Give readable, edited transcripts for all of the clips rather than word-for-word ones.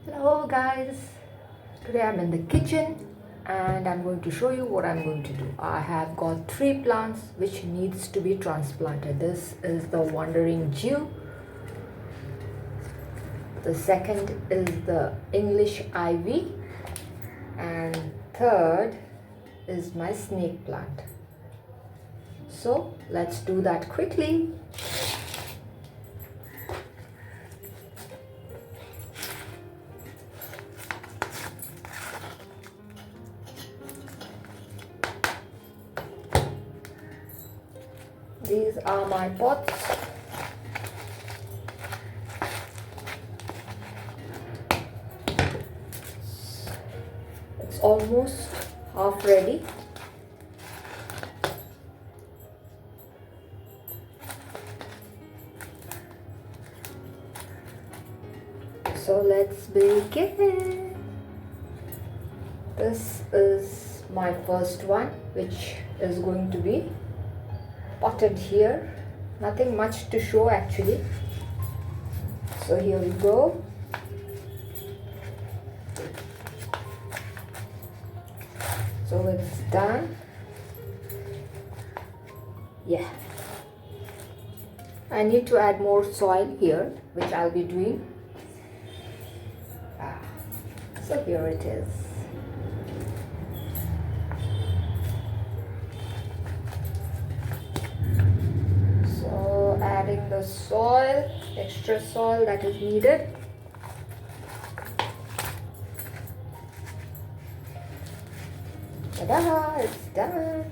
Hello guys, today I'm in the kitchen and I'm going to show you what I'm going to do. I have got three plants which needs to be transplanted. This is the wandering Jew, the second is the English ivy, and third is my snake plant. So let's do that quickly. These are my pots. It's almost half ready. So let's begin. This is my first one, which is going to be potted here. Nothing much to show actually. So here we go. So it's done. Yeah. I need to add more soil here, which I'll be doing. So here it is. So adding the soil, extra soil that is needed. Ta-da! It's done.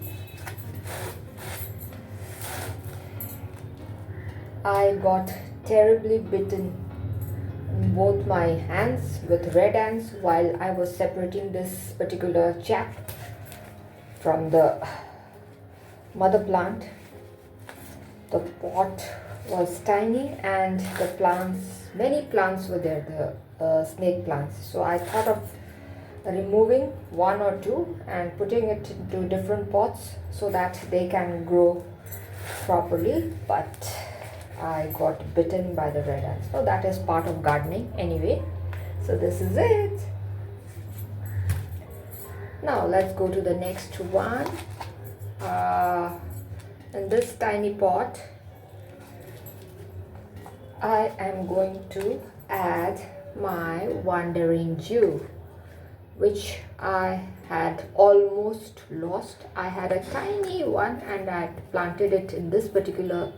I got terribly bitten in both my hands with red ants while I was separating this particular chap from the mother plant. The pot was tiny and the plants, many plants were there, the snake plants. So I thought of removing one or two and putting it into different pots so that they can grow properly, but I got bitten by the red ants. So that is part of gardening anyway. So this is it. Now let's go to the next one. In this tiny pot, I am going to add my wandering Jew, which I had almost lost. I had a tiny one and I planted it in this particular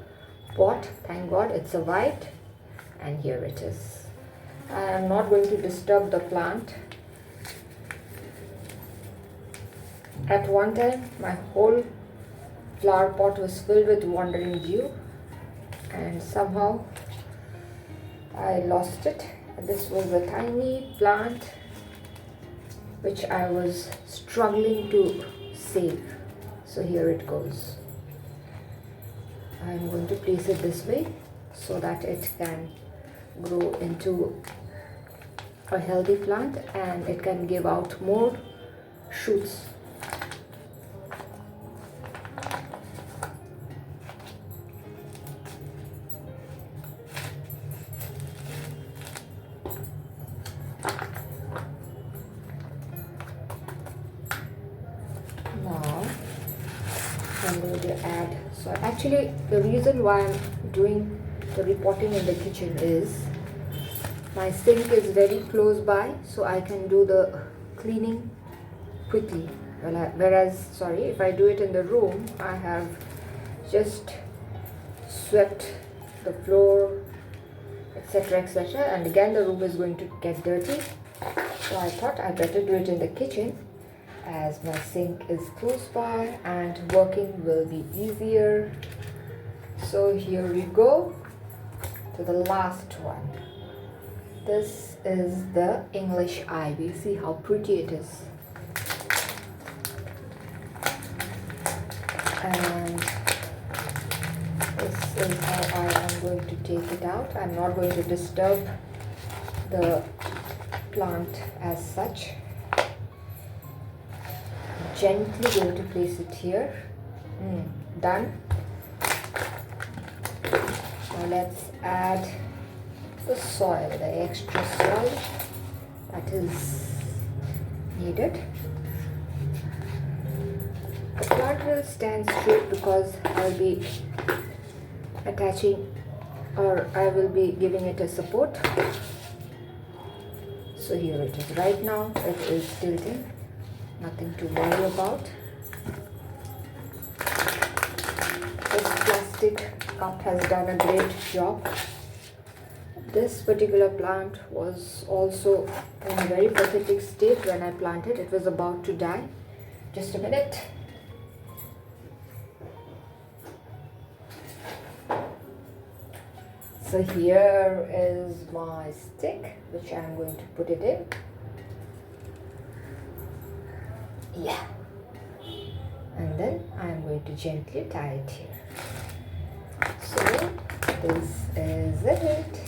pot. Thank God it survived, and here it is. I am not going to disturb the plant. At one time my whole flower pot was filled with wandering Jew and somehow I lost it. This was a tiny plant which I was struggling to save. So here it goes. I'm going to place it this way so that it can grow into a healthy plant and it can give out more shoots. Now I'm going to add, so actually the reason why I'm doing the repotting in the kitchen is my sink is very close by, so I can do the cleaning quickly. Whereas, if I do it in the room, I have just swept the floor, etc., etc., and again the room is going to get dirty. So I thought I better do it in the kitchen, as my sink is close by and working will be easier. So here we go to the last one. This is the English ivy. See how pretty it is. And this is how I am going to take it out. I'm not going to disturb the plant as such. Gently going to place it here. Done. Now let's add the soil, the extra soil. that is needed. The plant will stand straight because I'll be attaching, or I will be giving it a support. So here it is. Right now it is tilting, nothing to worry about. This plastic cup has done a great job. This particular plant was also in a very pathetic state when I planted. It was about to die. Just a minute. So here is my stick, which I am going to put it in. Yeah. And then I am going to gently tie it here. So this is it.